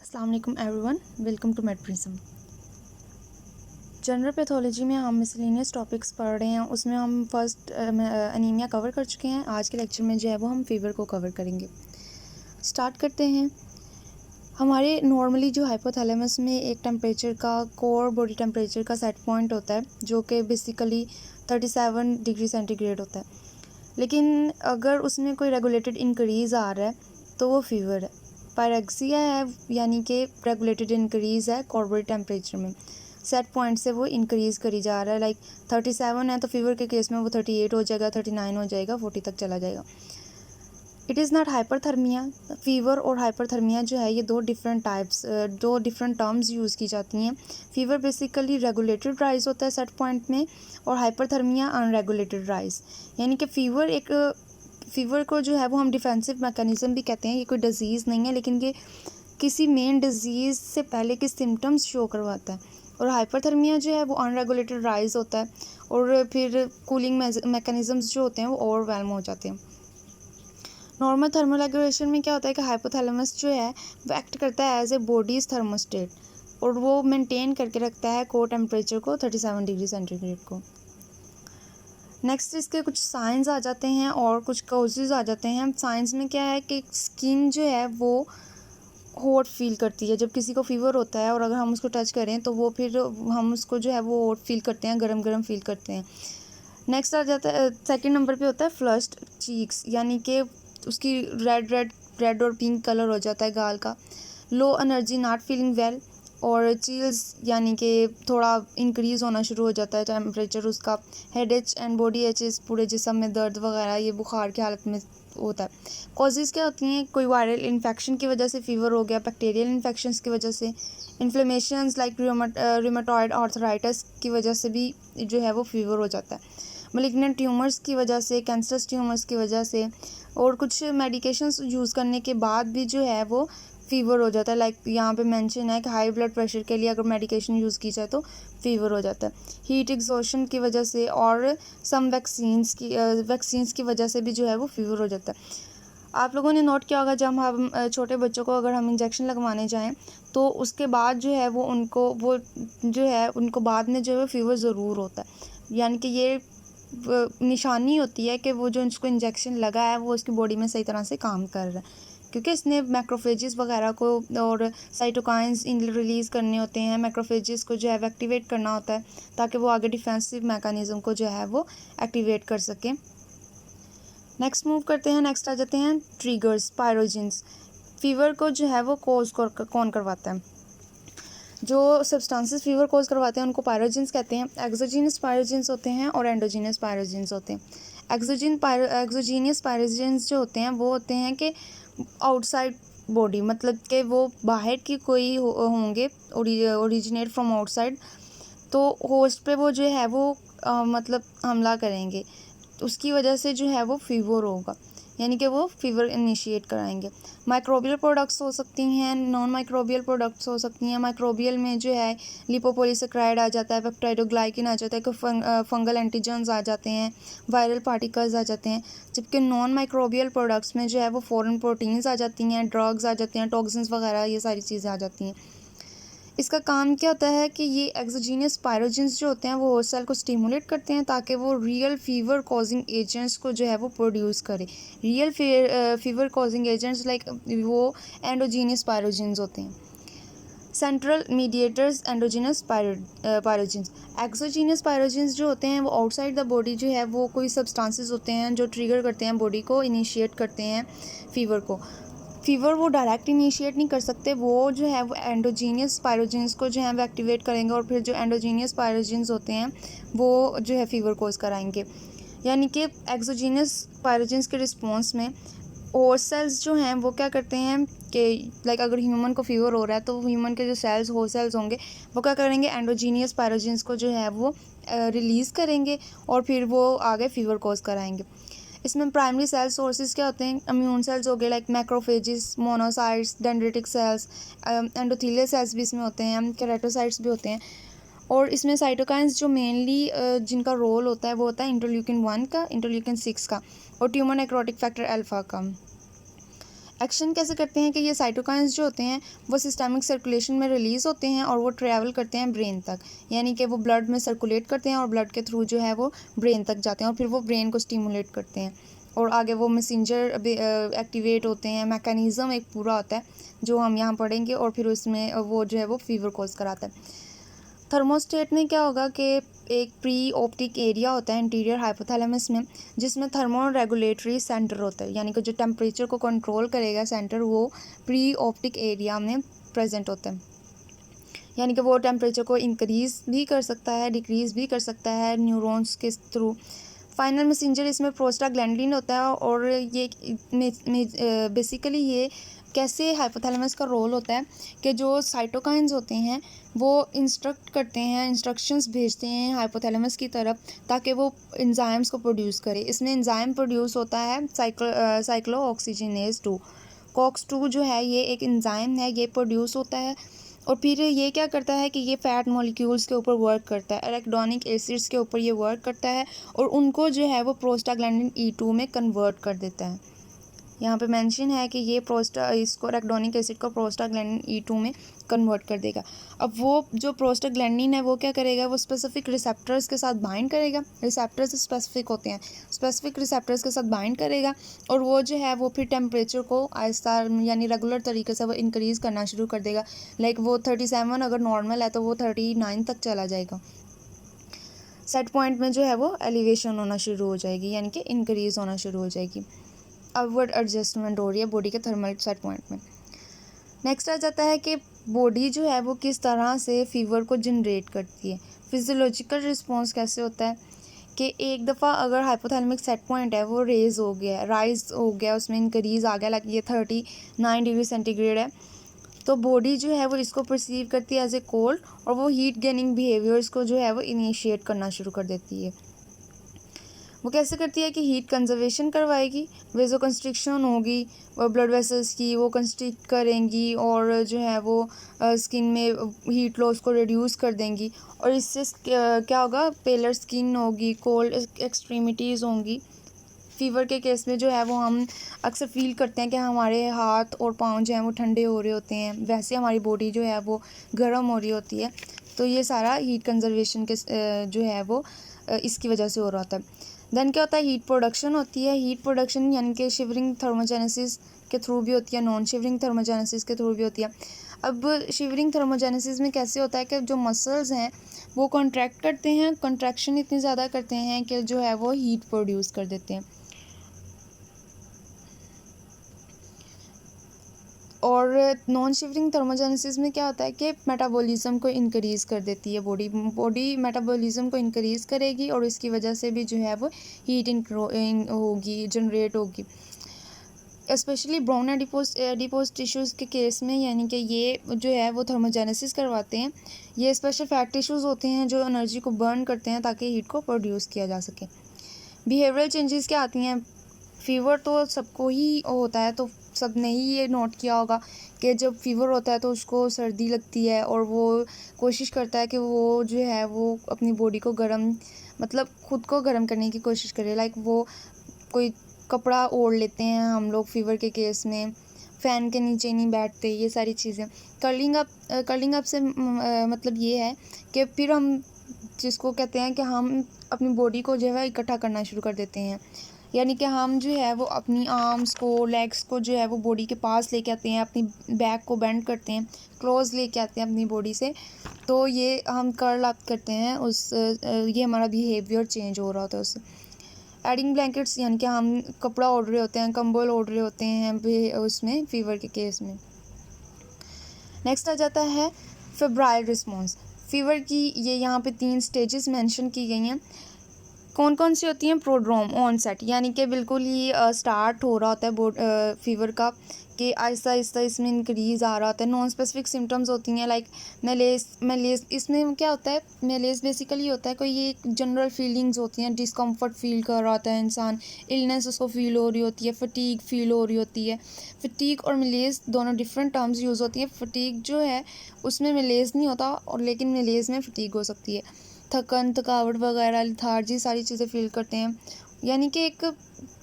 अस्सलाम वालेकुम everyone, welcome to MedPrism. General pathology में हम मिसलेनियस टॉपिक्स पढ़ रहे हैं। उसमें हम फर्स्ट अनीमिया कवर कर चुके हैं। आज के लेक्चर में जो है वो हम फीवर को कवर करेंगे। स्टार्ट करते हैं। हमारे नॉर्मली जो हाइपोथैलेमस में एक टेम्परेचर का कोर बॉडी टेम्परेचर का सेट पॉइंट होता है जो कि बेसिकली 37 डिग्री सेंटीग्रेड होता है। लेकिन अगर उसमें कोई रेगुलेटेड इंक्रीज़ आ रहा है तो वो फीवर है। पायरेक्सिया है, यानी कि रेगुलेटेड इंक्रीज़ है कोर बॉडी टेम्परेचर में। सेट पॉइंट से वो इंक्रीज़ करी जा रहा है। लाइक 37 है तो फीवर के केस में वो 38 हो जाएगा, 39 हो जाएगा, 40 तक चला जाएगा। It is not hyperthermia. Fever और हाइपरथर्मिया जो है ये दो डिफरेंट टर्म्स यूज़ की जाती हैं। फीवर बेसिकली रेगुलेटेड राइज होता है सेट पॉइंट में, और हाइपरथर्मिया अनरेगुलेटेड राइज। यानी कि फीवर को जो है वो हम डिफेंसिव मैकेनिज़्म भी कहते हैं। ये कोई डिज़ीज़ नहीं है, लेकिन ये किसी मेन डिज़ीज़ से पहले के सिम्टम्स शो करवाता है। और हाइपरथर्मिया जो है वो अनरेगुलेटेड राइज होता है, और फिर कूलिंग मैकेनिज़म्स जो होते हैं वो ओवरवेल्म हो जाते हैं। नॉर्मल थर्मल रेगुलेशन में क्या होता है कि हाइपोथैलेमस जो है वो एक्ट करता है एज ए बॉडीज थर्मोस्टेट, और वो मेंटेन करके रखता है कोर टेम्परेचर को 37 डिग्री सेंटीग्रेड को। नेक्स्ट इसके कुछ साइंस आ जाते हैं और कुछ कॉजेज़ आ जाते हैं। साइंस में क्या है कि स्किन जो है वो हॉट फील करती है जब किसी को फीवर होता है, और अगर हम उसको टच करें तो वो फिर हम उसको जो है वो हॉट फील करते हैं, गरम गरम फील करते हैं। नेक्स्ट आ जाता है, सेकंड नंबर पे होता है फ्लश्ड चीक्स, यानी कि उसकी रेड और पिंक कलर हो जाता है गाल का। Low energy, not feeling well, और चिल्स यानी कि थोड़ा इंक्रीज़ होना शुरू हो जाता है टेम्परेचर उसका। Head H and body aches, पूरे जिस्म में दर्द वगैरह, ये बुखार की हालत में होता है। कॉजेज़ क्या होती हैं? कोई वायरल इन्फेक्शन की वजह से फ़ीवर हो गया, बैक्टीरियल इन्फेक्शंस की वजह से, इन्फ्लेमेशंस लाइक रूमेटॉइड आर्थराइटिस की वजह से भी जो है वो फीवर हो जाता है। मलिग्नेंट ट्यूमर्स की वजह से, कैंसरस ट्यूमर्स की वजह से, और कुछ मेडिकेशंस यूज़ करने के बाद भी जो है वो फ़ीवर हो जाता है। लाइक यहाँ पे मेंशन है कि हाई ब्लड प्रेशर के लिए अगर मेडिकेशन यूज़ की जाए तो फ़ीवर हो जाता है। हीट एग्जॉशन की वजह से और सम वैक्सीन्स की वजह से भी जो है वो फ़ीवर हो जाता है। आप लोगों ने नोट किया होगा, जब हम छोटे बच्चों को अगर हम इंजेक्शन लगवाने जाएं तो उसके बाद जो है उनको बाद में जो है फ़ीवर ज़रूर होता है। यानी कि ये निशानी होती है कि वो जो उसको इंजेक्शन लगा है वो उसकी बॉडी में सही तरह से काम कर रहा है, क्योंकि इसने मैक्रोफेजेस वगैरह को और साइटोकाइंस रिलीज़ करने होते हैं। मैक्रोफेजेस को जो है एक्टिवेट करना होता है ताकि वो आगे डिफेंसिव मैकेनिज़्म को जो है वो एक्टिवेट कर सकें। नेक्स्ट मूव करते हैं। नेक्स्ट आ जाते हैं ट्रिगर्स, पायरोजेंस। फीवर को जो है वो कौन करवाता है? जो सब्सटेंसेस फीवर कोज करवाते हैं उनको पायरोजेंस कहते हैं। एक्सोजीनियस पायरोजेंस होते हैं और एंडोजीनियस पायरोजेंस होते हैं। एक्सोजीनियस पायरोजेंस जो होते हैं वो होते हैं कि आउटसाइड बॉडी, मतलब कि वो बाहर की कोई होंगे, ओरिजिनेट फ्रॉम आउटसाइड, तो होस्ट पे वो जो है वो मतलब हमला करेंगे, उसकी वजह से जो है वो फीवर होगा, यानी कि वो फीवर इनिशिएट कराएंगे। माइक्रोबियल प्रोडक्ट्स हो सकती हैं, नॉन माइक्रोबियल प्रोडक्ट्स हो सकती हैं। माइक्रोबियल में जो है लिपोपोलीसेक्राइड आ जाता है, पेप्टाइडोग्लाइकिन आ जाता है, कोई फंगल एंटीजन्स आ जाते हैं, वायरल पार्टिकल्स आ जाते हैं। जबकि नॉन माइक्रोबियल प्रोडक्ट्स में जो है वो फॉरेन प्रोटीन्स आ जाती हैं, ड्रग्स आ जाते हैं, टॉक्सिन्स वगैरह, ये सारी चीज़ें आ जाती हैं। इसका काम क्या होता है कि ये एक्सोजीनियस पायरोजेंस जो होते हैं वो होस्ट सेल को स्टिमुलेट करते हैं ताकि वो रियल फीवर कॉजिंग एजेंट्स को जो है वो प्रोड्यूस करे। Real fever causing agents like वो एंडोजीनियस पायरोजेंस होते हैं। Central mediators endogenous pyrogens. Exogenous pyrogens जो होते हैं वो आउटसाइड द बॉडी जो है वो कोई सब्सटेंसेस होते हैं जो ट्रिगर करते हैं बॉडी को, इनिशिएट करते हैं फीवर को। फीवर वो डायरेक्ट इनिशिएट नहीं कर सकते, वो जो है वो एंडोजीनियस पायरोजेंस को जो है वो एक्टिवेट करेंगे, और फिर जो एंडोजीनियस पायरोजेंस होते हैं वो जो है फीवर कोज कराएंगे। यानी कि एक्सोजीनियस पायरोजेंस के रिस्पॉन्स में होस्ट सेल्स जो हैं वो क्या करते हैं कि लाइक अगर ह्यूमन को फीवर हो रहा है तो ह्यूमन के जो होस्ट सेल्स होंगे वो क्या करेंगे, एंडोजीनियस पायरोजेंस को जो है वो रिलीज़ करेंगे, और फिर वो आगे फीवर कोज कराएंगे। इसमें प्राइमरी सेल सोर्सेज क्या होते हैं? इम्यून सेल्स हो गए like macrophages, monocytes, dendritic cells, endothelial cells भी इसमें होते हैं, केराटोसाइट्स भी होते हैं। और इसमें साइटोकाइंस जो मेनली जिनका रोल होता है वो होता है इंटरल्यूकिन 1 का, इंटरल्यूकिन 6 का, और ट्यूमर नेक्रोटिक फैक्टर अल्फा का। एक्शन कैसे करते हैं कि ये साइटोकाइंस जो होते हैं वो सिस्टमिक सर्कुलेशन में रिलीज़ होते हैं और वो ट्रैवल करते हैं ब्रेन तक, यानी कि वो ब्लड में सर्कुलेट करते हैं और ब्लड के थ्रू जो है वो ब्रेन तक जाते हैं और फिर वो ब्रेन को स्टिमुलेट करते हैं और आगे वो मैसेंजर एक्टिवेट होते हैं। मैकेनिज़्म एक पूरा होता है जो हम यहाँ पढ़ेंगे और फिर उसमें वो जो है वो फीवर कॉज कराता है। थर्मोस्टेट में क्या होगा कि एक प्री ऑप्टिक एरिया होता है इंटीरियर हाइपोथैलेमस में, जिसमें थर्मो रेगुलेटरी सेंटर होता है, यानी कि जो टेम्परेचर को कंट्रोल करेगा सेंटर वो प्री ऑप्टिक एरिया में प्रेजेंट होता है, यानी कि वो टेम्परेचर को इंक्रीज़ भी कर सकता है, डिक्रीज़ भी कर सकता है न्यूरॉन्स के थ्रू। फाइनल मैसेंजर इसमें प्रोस्टाग्लैंडिन होता है और ये बेसिकली ये कैसे हाइपोथैलेमस का रोल होता है कि जो साइटोकाइंस होते हैं वो इंस्ट्रक्ट करते हैं, इंस्ट्रक्शंस भेजते हैं हाइपोथैलेमस की तरफ ताकि वो एंजाइम्स को प्रोड्यूस करे। इसमें एंजाइम प्रोड्यूस होता है साइक्लो ऑक्सीजनेज 2, कॉक्स 2 जो है ये एक एंजाइम है, ये प्रोड्यूस होता है और फिर ये क्या करता है कि ये फ़ैट मॉलिक्यूल्स के ऊपर वर्क करता है, एराकिडोनिक एसिड्स के ऊपर ये वर्क करता है और उनको जो है वो प्रोस्टाग्लैंडिन E2 में कन्वर्ट कर देता है। यहाँ पे मेंशन है कि ये इसको एराकिडोनिक एसिड को प्रोस्टाग्लैंडिन E2 में कन्वर्ट कर देगा। अब वो जो प्रोस्टाग्लैंडिन है वो क्या करेगा, वो स्पेसिफिक रिसेप्टर्स के साथ बाइंड करेगा। रिसेप्टर्स स्पेसिफिक होते हैं, स्पेसिफिक रिसेप्टर्स के साथ बाइंड करेगा और वो जो है वो फिर टेम्परेचर को आहिस्ता यानी रेगुलर तरीके से वो इंक्रीज़ करना शुरू कर देगा। लाइक वो 37 अगर नॉर्मल है तो वो 39 तक चला जाएगा। सेट पॉइंट में जो है वो एलिवेशन होना शुरू हो जाएगी, यानी कि इंक्रीज़ होना शुरू हो जाएगी। अपवर्ड एडजस्टमेंट हो रही है बॉडी के थर्मल सेट पॉइंट में। नेक्स्ट आ जाता है कि बॉडी जो है वो किस तरह से फीवर को जनरेट करती है। फिजियोलॉजिकल रिस्पॉन्स कैसे होता है कि एक दफ़ा अगर हाइपोथैलेमिक सेट पॉइंट है वो राइज हो गया, उसमें इंक्रीज़ आ गया, लाइक ये 39 डिग्री सेंटीग्रेड है, तो बॉडी जो है वो इसको परसीव करती है एज ए कोल्ड और वो हीट गेनिंग बिहेवियर्स को जो है वो इनिशिएट करना शुरू कर देती है। वो कैसे करती है कि हीट कंजर्वेशन करवाएगी, वेजो कंस्ट्रिक्शन होगी और ब्लड वेसल्स की वो कंस्ट्रिक्ट करेंगी और जो है वो स्किन में हीट लॉस को रिड्यूस कर देंगी और इससे क्या होगा, पेलर स्किन होगी, कोल्ड एक्सट्रीमिटीज़ होंगी। फीवर के केस में जो है वो हम अक्सर फील करते हैं कि हमारे हाथ और पाँव जो हैं वो ठंडे हो रहे होते हैं, वैसे हमारी बॉडी जो है वो गर्म हो रही होती है। तो ये सारा हीट कंजर्वेशन के जो है वो इसकी वजह से हो रहा होता है। देन क्या होता है, हीट प्रोडक्शन होती है। हीट प्रोडक्शन यानी कि शिवरिंग थर्मोजेनेसिस के थ्रू भी होती है, नॉन शिवरिंग थर्मोजेनेसिस के थ्रू भी होती है। अब शिवरिंग थर्मोजेनेसिस में कैसे होता है कि जो मसल्स हैं वो कॉन्ट्रैक्ट करते हैं, कॉन्ट्रैक्शन इतनी ज़्यादा करते हैं कि जो है वो हीट प्रोड्यूस कर देते हैं। और नॉन शिवरिंग थर्मोजेनेसिस में क्या होता है कि मेटाबॉलिज्म को इंक्रीज़ कर देती है बॉडी मेटाबॉलिज्म को इंक्रीज़ करेगी और इसकी वजह से भी जो है वो हीट होगी, जनरेट होगी। स्पेशली ब्राउन एडिपोज टिश्यूज़ के केस में, यानी कि ये जो है वो थर्मोजेनेसिस करवाते हैं। ये स्पेशल फैट टिश्यूज़ होते हैं जो एनर्जी को बर्न करते हैं ताकि हीट को प्रोड्यूस किया जा सके। बिहेवियरल चेंजेस क्या आती हैं, फ़ीवर तो सबको ही होता है, तो सब ने ही ये नोट किया होगा कि जब फीवर होता है तो उसको सर्दी लगती है और वो कोशिश करता है कि वो जो है वो अपनी बॉडी को गर्म, मतलब खुद को गर्म करने की कोशिश करे। लाइक वो कोई कपड़ा ओढ़ लेते हैं हम लोग फीवर के केस में, फ़ैन के नीचे नहीं बैठते, ये सारी चीज़ें। कर्लिंग अप से मतलब ये है कि फिर हम जिसको कहते हैं कि हम अपनी बॉडी को जो है इकट्ठा करना शुरू कर देते हैं, यानी कि हम जो है वो अपनी आर्म्स को, लेग्स को जो है वो बॉडी के पास लेके आते हैं, अपनी बैक को बेंड करते हैं, क्लोज लेके आते हैं अपनी बॉडी से, तो ये हम कर्ल अप करते हैं, ये हमारा बिहेवियर चेंज हो रहा होता है उससे। एडिंग ब्लैंकेट्स यानी कि हम कपड़ा ओढ़ रहे होते हैं, कंबल ओढ़ रहे होते हैं उसमें फीवर के केस में। नेक्स्ट आ जाता है फेब्राइल रिस्पॉन्स। फीवर की ये यहाँ पे 3 स्टेजेस मेंशन की गई हैं। कौन कौन सी होती हैं, प्रोड्रोम, ऑनसेट, यानी कि बिल्कुल ही स्टार्ट हो रहा होता है फीवर का, कि आहिस्ता आहिस्ता इसमें इंक्रीज़ आ रहा होता है। नॉन स्पेसिफिक सिम्टम्स होती हैं लाइक मेलेस। इसमें क्या होता है, मेलेस बेसिकली होता है कोई ये जनरल फीलिंग्स होती हैं, डिस्कम्फर्ट फील कर रहा होता है इंसान, इलनेस उसको फील हो रही होती है, फटीग फील हो रही होती है। फटीग और मेलेस दोनों डिफरेंट टर्म्स यूज़ होती हैं। फटीग जो है उसमें मेलेस नहीं होता और लेकिन मेलेस में फटीग हो सकती है। थकावट वगैरह, लिथार्जी, सारी चीज़ें फील करते हैं, यानी कि एक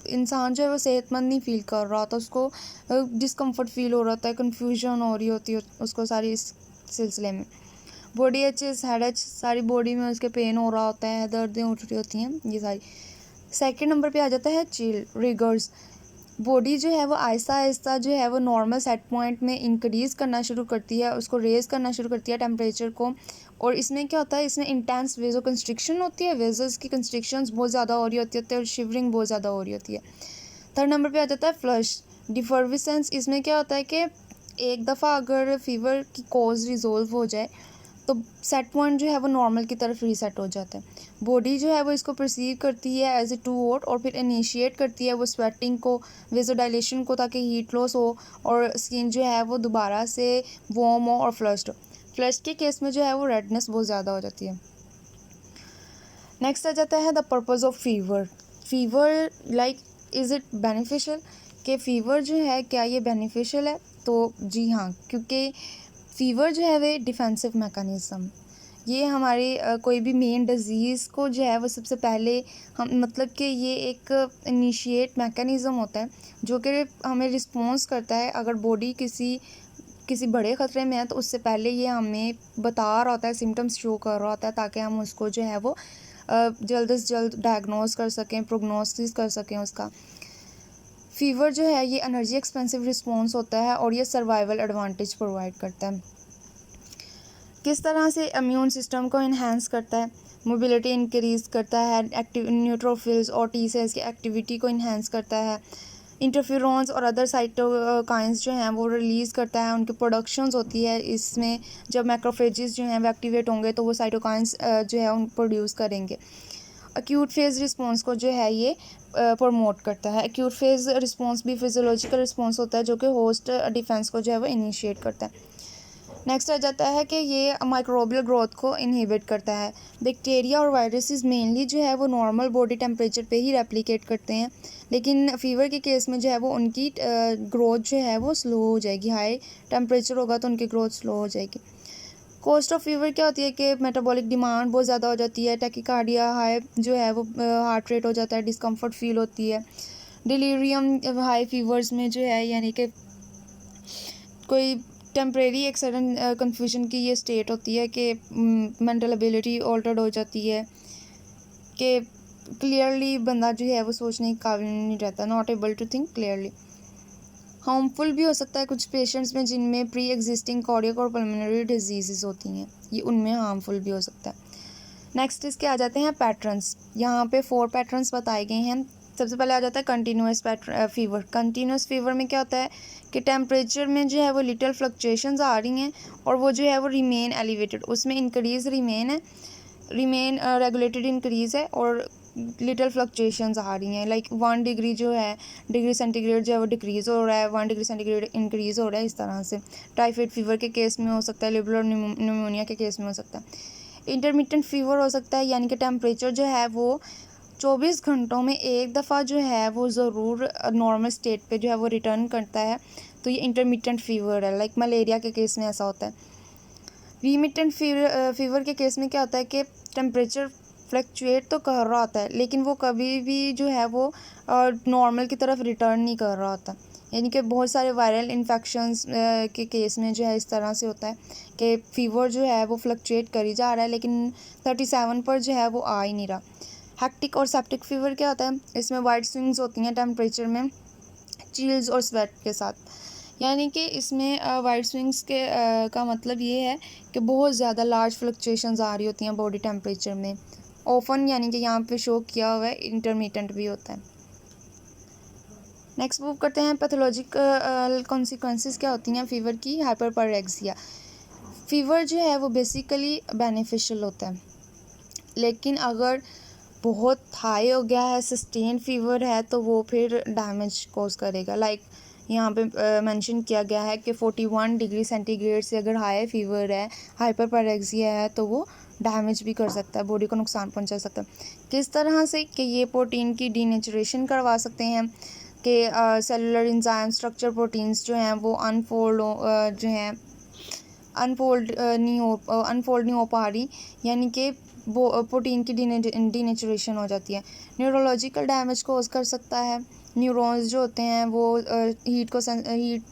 इंसान जो है वो सेहतमंद नहीं फील कर रहा होता, उसको डिस्कम्फर्ट फील हो रहा होता है, कन्फ्यूजन हो रही होती है उसको सारी इस सिलसिले में। बॉडी एचेस, हेड एच, सारी बॉडी में उसके पेन हो रहा होता है, दर्दें उठ रही होती हैं, ये सारी। सेकंड नंबर पे आ जाता है चिल रिगर्स। बॉडी जो है वो आहिस्ता आहिस्ता जो है वो नॉर्मल सेट पॉइंट में इंक्रीज़ करना शुरू करती है, उसको रेज़ करना शुरू करती है टेम्परेचर को। और इसमें क्या होता है, इसमें इंटेंस वेजो कंस्ट्रिक्शन होती है, वेजल्स की कंस्ट्रिक्शंस बहुत ज़्यादा हो रही होती है और शिवरिंग बहुत ज़्यादा हो रही होती है। थर्ड नंबर पे आ जाता है फ्लश डिफर्विसेंस। इसमें क्या होता है कि एक दफ़ा अगर फीवर की कॉज रिजोल्व हो जाए तो सेट पॉइंट जो है वो नॉर्मल की तरफ रीसेट हो जाता है। बॉडी जो है वो इसको परसीव करती है एज ए टू हॉट और फिर इनिशिएट करती है वो स्वेटिंग को, वेजोडाइलेशन को, ताकि हीट लॉस हो और स्किन जो है वो दोबारा से वार्म हो और फ्लश्ड हो। फ्लश के केस में जो है वो रेडनेस बहुत ज़्यादा हो जाती है। नेक्स्ट आ जाता है the purpose of fever. Fever like is it beneficial, कि फ़ीवर जो है क्या ये बेनिफिशियल है? तो जी हाँ, क्योंकि फ़ीवर जो है वो डिफेंसिव मैकेनिज़्म, ये हमारी कोई भी मेन डिज़ीज़ को जो है वो सबसे पहले हम मतलब कि ये एक इनिशिएट मैकेनिज़्म होता है जो कि हमें रिस्पॉन्स करता है। अगर बॉडी किसी बड़े ख़तरे में है तो उससे पहले ये हमें बता रहा होता है, सिम्टम्स शो कर रहा होता है, ताकि हम उसको जो है वो जल्द से जल्द डायग्नोस कर सकें, प्रोग्नोसिस कर सकें उसका। फ़ीवर जो है ये एनर्जी एक्सपेंसिव रिस्पॉन्स होता है और ये सर्वाइवल एडवांटेज प्रोवाइड करता है। किस तरह से इम्यून सिस्टम को इन्हेंस करता है, मोबिलिटी इंक्रीज़ करता है, एक्टिव न्यूट्रोफिल्स और टी सेल्स की एक्टिविटी को इन्हेंस करता है, इंटरफेरॉन्स और अदर साइटोकाइंस जो हैं वो रिलीज़ करता है, उनकी प्रोडक्शंस होती है। इसमें जब मैक्रोफेजेस जो हैं वो एक्टिवेट होंगे तो वो साइटोकाइंस जो है उन प्रोड्यूस करेंगे। एक्यूट फेज़ रिस्पॉन्स को जो है ये प्रमोट करता है। एक्यूट फेज़ रिस्पॉन्स भी फिजियोलॉजिकल रिस्पॉन्स होता है जो कि होस्ट डिफेंस को जो है वो इनिशिएट करता है। नेक्स्ट आ जाता है कि ये माइक्रोबियल ग्रोथ को इनहिबिट करता है। बैक्टीरिया और वायरसेस मेनली जो है वो नॉर्मल बॉडी टेम्परेचर पे ही रेप्लिकेट करते हैं, लेकिन फ़ीवर के केस में जो है वो उनकी ग्रोथ जो है वो स्लो हो जाएगी। हाई टेम्परेचर होगा तो उनकी ग्रोथ स्लो हो जाएगी। कॉस्ट ऑफ फीवर क्या होती है कि मेटाबॉलिक डिमांड बहुत ज़्यादा हो जाती है, टैकीकार्डिया हाई जो है वो हार्ट रेट हो जाता है, डिस्कम्फर्ट फील होती है। डिलीरियम हाई फीवर्स में जो है यानी कि कोई टेम्परेरी एक सडन कन्फ्यूजन की ये स्टेट होती है कि मेंटल एबिलिटी ऑल्टर्ड हो जाती है, कि क्लियरली बंदा जो है वो सोचने के काबिल नहीं रहता, not able to think clearly. Harmful भी हो सकता है कुछ पेशेंट्स में जिनमें प्री एग्जिस्टिंग कार्डियक और पल्मोनरी डिजीज़ होती हैं, ये उनमें हार्मफुल भी हो सकता है। नेक्स्ट इसके आ जाते हैं पैटर्न्स। यहाँ पे 4 पैटर्न्स बताए गए हैं। सबसे पहले आ जाता है कंटिन्यूस फीवर। कंटिन्यूस फीवर में क्या होता है कि टेम्परेचर में जो है वो लिटिल फ्लक्चुएशंस आ रही हैं और वो जो है वो रिमेन एलिवेटेड, उसमें इंक्रीज़ रिमेन रेगुलेटेड इंक्रीज़ है और लिटिल फ्लक्चुएशंस आ रही हैं। लाइक 1 डिग्री जो है डिग्री सेंटीग्रेड जो है वो डिक्रीज़ हो रहा है, 1 डिग्री सेंटीग्रेड इंक्रीज़ हो रहा है, इस तरह से। टाइफाइड फीवर के केस में हो सकता है, लिबरल न्यूमोनिया के केस में हो सकता है। इंटरमिटेंट फीवर हो सकता है, यानी कि टेम्परेचर जो है वो 24 घंटों में एक दफ़ा जो है वो ज़रूर नॉर्मल स्टेट पे जो है वो रिटर्न करता है, तो ये इंटरमिटेंट फीवर है। लाइक मलेरिया के केस में ऐसा होता है। रीमिटेंट फीवर के केस में क्या होता है कि टेम्परेचर फ्लक्चुएट तो कर रहा होता है लेकिन वो कभी भी जो है वो नॉर्मल की तरफ रिटर्न नहीं कर रहा होता, यानी कि बहुत सारे वायरल इन्फेक्शंस के केस में जो है इस तरह से होता है कि फ़ीवर जो है वो फ्लक्चुएट कर ही जा रहा है लेकिन 37 पर जो है वो आ ही नहीं रहा। हेक्टिक और सेप्टिक फीवर क्या होता है, इसमें वाइड स्विंग्स होती हैं टेम्परेचर में, चिल्स और स्वेट के साथ। यानी कि इसमें वाइड स्विंग्स के का मतलब ये है कि बहुत ज़्यादा लार्ज फ्लक्चुएशंस आ रही होती हैं बॉडी टेम्परेचर में। ऑफन यानी कि यहाँ पे शो किया हुआ है इंटरमिटेंट भी होता है। नेक्स्ट मूव करते हैं पैथोलॉजिकल कॉन्सिक्वेंसेस क्या होती हैं फ़ीवर की। हाइपरपायरेक्सिया। फ़ीवर जो है वो बेसिकली बेनिफिशियल होता है, लेकिन अगर बहुत हाई हो गया है, सस्टेन फीवर है, तो वो फिर डैमेज कॉज करेगा। लाइक यहाँ पे मेंशन किया गया है कि 41 डिग्री सेंटीग्रेड से अगर हाई फीवर है, हाइपरपायरेक्सिया है, तो वो डैमेज भी कर सकता है, बॉडी को नुकसान पहुंचा सकता है। किस तरह से कि ये प्रोटीन की डीनेचुरेशन करवा सकते हैं कि सेलुलर एंजाइम स्ट्रक्चर प्रोटीन्स जो हैं वो अनफोल्ड नहीं हो पा रही, यानी कि वो प्रोटीन की डीनेचुरेशन हो जाती है। न्यूरोलॉजिकल डैमेज कोज कर सकता है। न्यूरॉन्स जो होते हैं वो हीट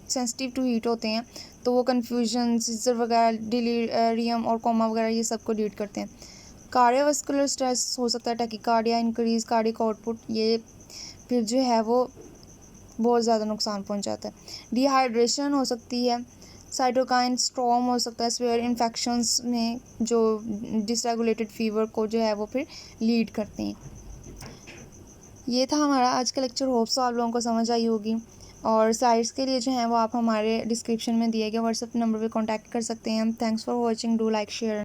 सेंसिटिव टू हीट होते हैं, तो वो कन्फ्यूजन, सीजर वगैरह, डिलीरियम और कोमा वगैरह ये सब को लीड करते हैं। कार्डियोवास्कुलर स्ट्रेस हो सकता है, टैकीकार्डिया, इंक्रीज कार्डियक आउटपुट, ये फिर जो है वो बहुत ज़्यादा नुकसान पहुंचाता है। डिहाइड्रेशन हो सकती है, साइटोकाइन स्टॉर्म हो सकता है, स्वेयर इन्फेक्शंस में जो डिसरेगुलेटेड फीवर को जो है वो फिर लीड करते हैं। ये था हमारा आज का लेक्चर। होप सो आप लोगों को समझ आई होगी। और साइट्स के लिए जो है वो आप हमारे डिस्क्रिप्शन में दिए गए व्हाट्सएप नंबर पे कांटेक्ट कर सकते हैं। Thanks for watching, do like share.